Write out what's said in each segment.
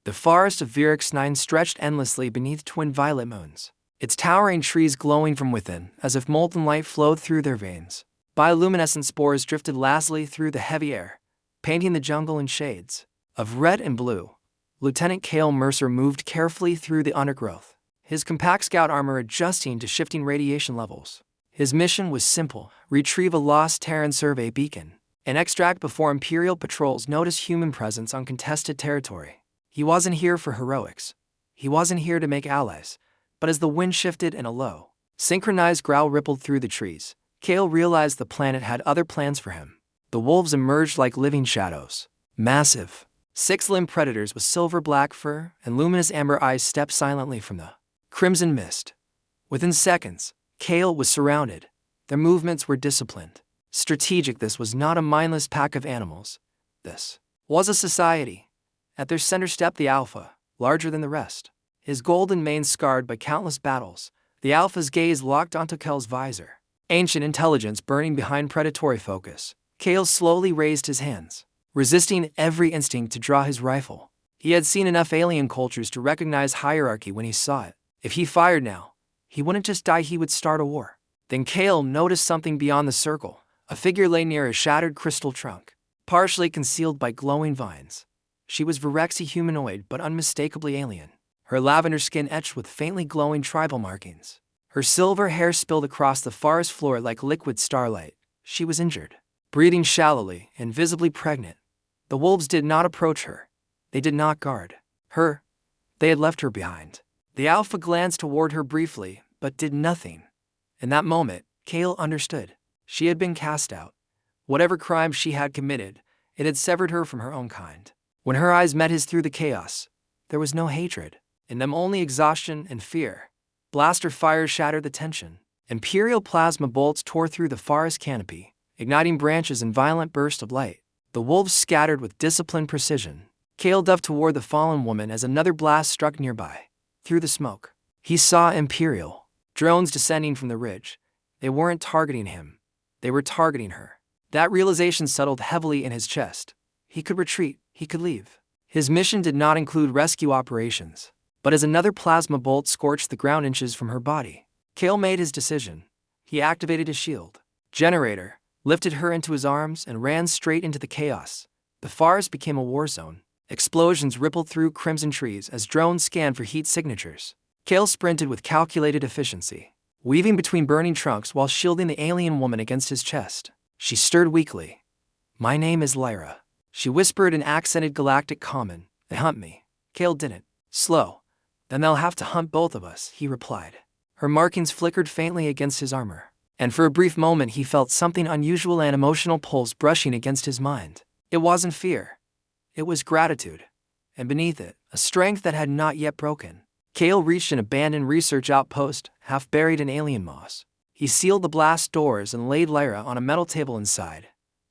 The forest of Virix 9 stretched endlessly beneath twin violet moons, its towering trees glowing from within as if molten light flowed through their veins. Bioluminescent spores drifted lazily through the heavy air, painting the jungle in shades of red and blue. Lieutenant Kael Mercer moved carefully through the undergrowth, his compact scout armor adjusting to shifting radiation levels. His mission was simple: retrieve a lost Terran survey beacon and extract before Imperial patrols notice human presence on contested territory. He wasn't here for heroics. He wasn't here to make allies. But as the wind shifted and a low, synchronized growl rippled through the trees, Kael realized the planet had other plans for him. The wolves emerged like living shadows. Massive, six-limbed predators with silver-black fur and luminous amber eyes stepped silently from the crimson mist. Within seconds, Kael was surrounded. Their movements were disciplined, strategic. This was not a mindless pack of animals. This was a society. At their center stepped the Alpha, larger than the rest, his golden mane scarred by countless battles. The Alpha's gaze locked onto Kael's visor, ancient intelligence burning behind predatory focus. Kael slowly raised his hands, resisting every instinct to draw his rifle. He had seen enough alien cultures to recognize hierarchy when he saw it. If he fired now, he wouldn't just die, he would start a war. Then Kael noticed something beyond the circle. A figure lay near a shattered crystal trunk, partially concealed by glowing vines. She was Virexi humanoid but unmistakably alien, her lavender skin etched with faintly glowing tribal markings. Her silver hair spilled across the forest floor like liquid starlight. She was injured, breathing shallowly and visibly pregnant. The wolves did not approach her. They did not guard her. They had left her behind. The Alpha glanced toward her briefly, but did nothing. In that moment, Kael understood. She had been cast out. Whatever crime she had committed, it had severed her from her own kind. When her eyes met his through the chaos, there was no hatred. In them only exhaustion and fear. Blaster fires shattered the tension. Imperial plasma bolts tore through the forest canopy, igniting branches in violent bursts of light. The wolves scattered with disciplined precision. Kael dove toward the fallen woman as another blast struck nearby. Through the smoke, he saw Imperial drones descending from the ridge. They weren't targeting him. They were targeting her. That realization settled heavily in his chest. He could retreat. He could leave. His mission did not include rescue operations. But as another plasma bolt scorched the ground inches from her body, Kael made his decision. He activated his shield generator, lifted her into his arms, and ran straight into the chaos. The forest became a war zone. Explosions rippled through crimson trees as drones scanned for heat signatures. Kael sprinted with calculated efficiency, weaving between burning trunks while shielding the alien woman against his chest. She stirred weakly. "My name is Lyra," she whispered in accented galactic common. "They hunt me." Kael didn't. "Slow. Then they'll have to hunt both of us," he replied. Her markings flickered faintly against his armor, and for a brief moment he felt something unusual and emotional pulse brushing against his mind. It wasn't fear. It was gratitude. And beneath it, a strength that had not yet broken. Kael reached an abandoned research outpost, half buried in alien moss. He sealed the blast doors and laid Lyra on a metal table inside.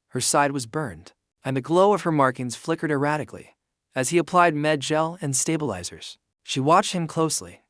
Her side was burned, and the glow of her markings flickered erratically as he applied med gel and stabilizers. She watched him closely.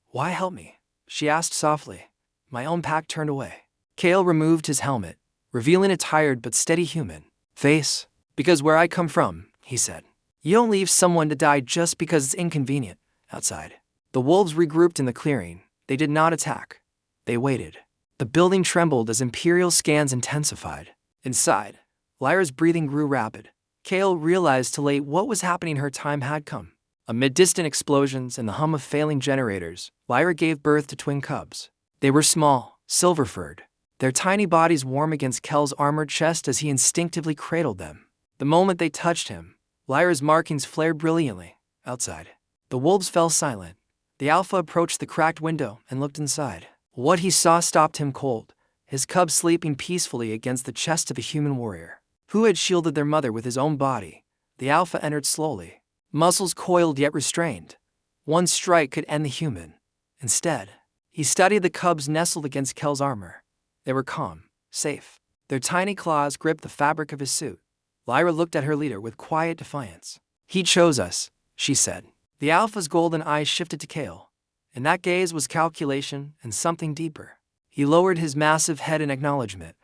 "Why help me?" she asked softly. "My own pack turned away." Kael removed his helmet, revealing a tired but steady human face. "Because where I come from," he said, "you don't leave someone to die just because it's inconvenient." Outside, the wolves regrouped in the clearing. They did not attack. They waited. The building trembled as Imperial scans intensified. Inside, Lyra's breathing grew rapid. Kael realized too late what was happening. Her time had come. Amid distant explosions and the hum of failing generators, Lyra gave birth to twin cubs. They were small, silver-furred, their tiny bodies warm against Kael's armored chest as he instinctively cradled them. The moment they touched him, Lyra's markings flared brilliantly. Outside, the wolves fell silent. The Alpha approached the cracked window and looked inside. What he saw stopped him cold, his cubs sleeping peacefully against the chest of a human warrior who had shielded their mother with his own body. The Alpha entered slowly, muscles coiled yet restrained. One strike could end the human. Instead, he studied the cubs nestled against Kael's armor. They were calm, safe. Their tiny claws gripped the fabric of his suit. Lyra looked at her leader with quiet defiance. "He chose us," she said. The Alpha's golden eyes shifted to Kael. In that gaze was calculation and something deeper. He lowered his massive head in acknowledgement.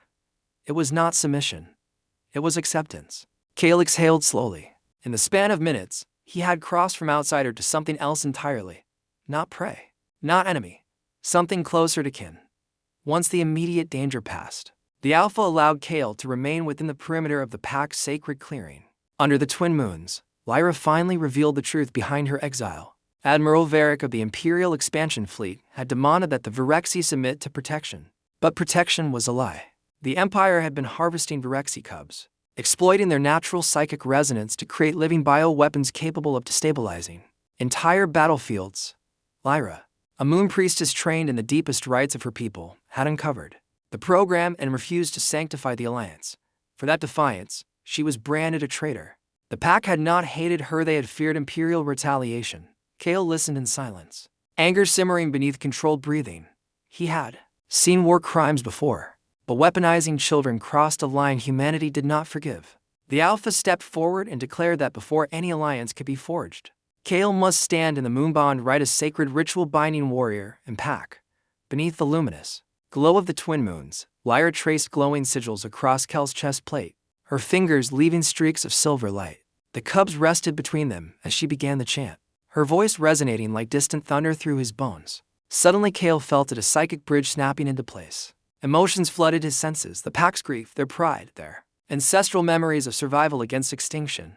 It was not submission. It was acceptance. Kael exhaled slowly. In the span of minutes, He had crossed from outsider to something else entirely. Not prey. Not enemy. Something closer to kin. Once the immediate danger passed, the Alpha allowed Kael to remain within the perimeter of the pack's sacred clearing. Under the twin moons, Lyra finally revealed the truth behind her exile. Admiral Varric of the Imperial Expansion Fleet had demanded that the Virexi submit to protection. But protection was a lie. The Empire had been harvesting Virexi cubs, exploiting their natural psychic resonance to create living bioweapons capable of destabilizing entire battlefields. Lyra, a moon priestess trained in the deepest rites of her people, had uncovered the program and refused to sanctify the alliance. For that defiance, she was branded a traitor. The pack had not hated her, they had feared Imperial retaliation. Kael listened in silence, anger simmering beneath controlled breathing. He had seen war crimes before, but weaponizing children crossed a line humanity did not forgive. The Alpha stepped forward and declared that before any alliance could be forged, Kael must stand in the Moonbond rite, a sacred ritual binding warrior and pack. Beneath the luminous glow of the twin moons, Lyra traced glowing sigils across Kael's chest plate, her fingers leaving streaks of silver light. The cubs rested between them as she began the chant, her voice resonating like distant thunder through his bones. Suddenly Kael felt it, a psychic bridge snapping into place. Emotions flooded his senses, the pack's grief, their pride, their ancestral memories of survival against extinction.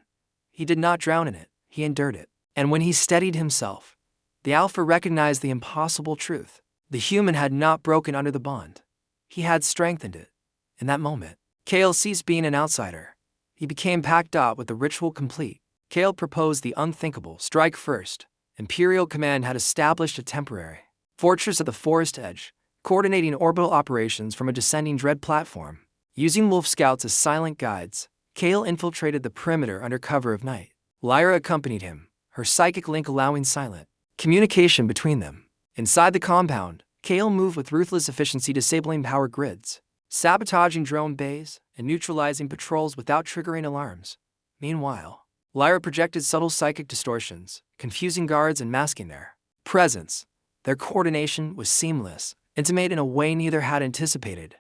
He did not drown in it, he endured it. And when he steadied himself, the Alpha recognized the impossible truth. The human had not broken under the bond. He had strengthened it. In that moment, Kael ceased being an outsider. He became packed out with the ritual complete. Kael proposed the unthinkable: strike first. Imperial Command had established a temporary fortress at the forest edge, coordinating orbital operations from a descending dread platform. Using wolf scouts as silent guides, Kael infiltrated the perimeter under cover of night. Lyra accompanied him, her psychic link allowing silent communication between them. Inside the compound, Kael moved with ruthless efficiency, disabling power grids, sabotaging drone bays, and neutralizing patrols without triggering alarms. Meanwhile, Lyra projected subtle psychic distortions, confusing guards and masking their presence. Their coordination was seamless, intimate in a way neither had anticipated.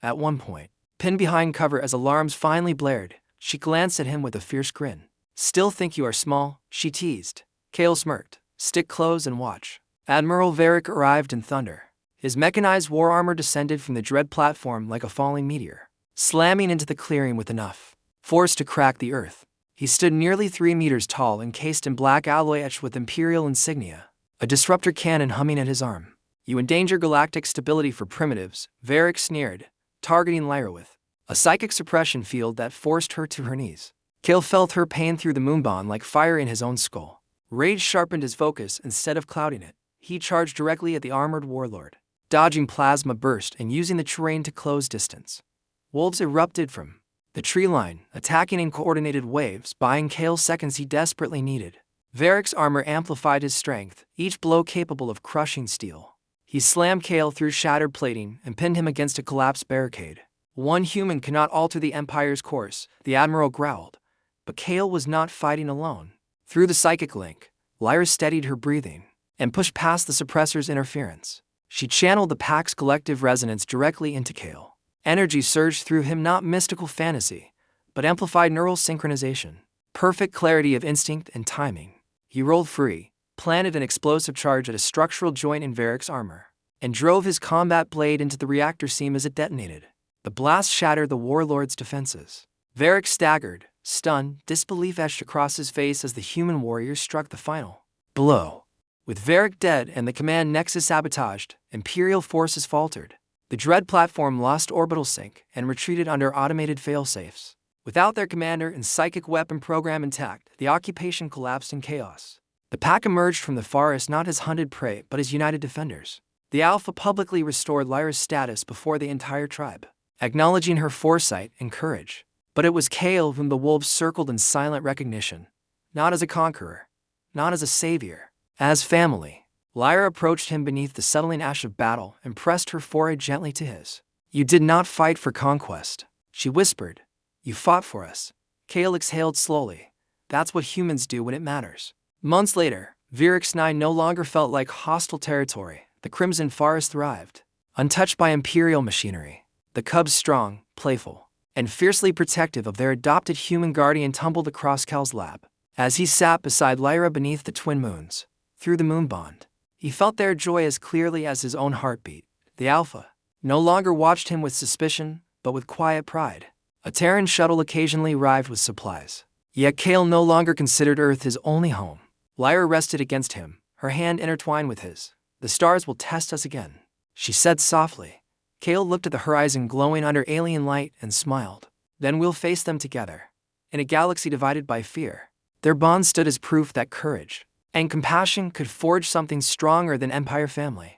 At one point, pinned behind cover as alarms finally blared, she glanced at him with a fierce grin. "Still think you are small?" she teased. Kael smirked. "Stick close and watch." Admiral Varric arrived in thunder. His mechanized war armor descended from the dread platform like a falling meteor, slamming into the clearing with enough force to crack the earth. He stood nearly 3 meters tall, encased in black alloy etched with Imperial insignia, a disruptor cannon humming at his arm. "You endanger galactic stability for primitives," Varric sneered, targeting Lyra with a psychic suppression field that forced her to her knees. Kael felt her pain through the Moonbond like fire in his own skull. Rage sharpened his focus instead of clouding it. He charged directly at the armored warlord, dodging plasma burst and using the terrain to close distance. Wolves erupted from the tree line, attacking in coordinated waves, buying Kael seconds he desperately needed. Varric's armor amplified his strength, each blow capable of crushing steel. He slammed Kael through shattered plating and pinned him against a collapsed barricade. "One human cannot alter the Empire's course," the Admiral growled. But Kael was not fighting alone. Through the psychic link, Lyra steadied her breathing and pushed past the suppressor's interference. She channeled the pack's collective resonance directly into Kael. Energy surged through him, not mystical fantasy, but amplified neural synchronization, perfect clarity of instinct and timing. He rolled free, planted an explosive charge at a structural joint in Varric's armor, and drove his combat blade into the reactor seam as it detonated. The blast shattered the warlord's defenses. Varric staggered, stunned, disbelief etched across his face as the human warrior struck the final blow. With Varric dead and the command nexus sabotaged, Imperial forces faltered. The dread platform lost orbital sync and retreated under automated failsafes. Without their commander and psychic weapon program intact, the occupation collapsed in chaos. The pack emerged from the forest not as hunted prey but as united defenders. The Alpha publicly restored Lyra's status before the entire tribe, acknowledging her foresight and courage. But it was Kael whom the wolves circled in silent recognition, not as a conqueror, not as a savior, as family. Lyra approached him beneath the settling ash of battle and pressed her forehead gently to his. "You did not fight for conquest," she whispered. "You fought for us." Kael exhaled slowly. "That's what humans do when it matters." Months later, Varric's Nine no longer felt like hostile territory. The Crimson Forest thrived, untouched by Imperial machinery. The cubs, strong, playful, and fiercely protective of their adopted human guardian, tumbled across Kael's lap. As he sat beside Lyra beneath the twin moons, through the Moonbond, he felt their joy as clearly as his own heartbeat. The Alpha no longer watched him with suspicion, but with quiet pride. A Terran shuttle occasionally arrived with supplies. Yet Kael no longer considered Earth his only home. Lyra rested against him, her hand intertwined with his. "The stars will test us again," she said softly. Kael looked at the horizon glowing under alien light and smiled. "Then we'll face them together. In a galaxy divided by fear." Their bond stood as proof that courage and compassion could forge something stronger than Empire family.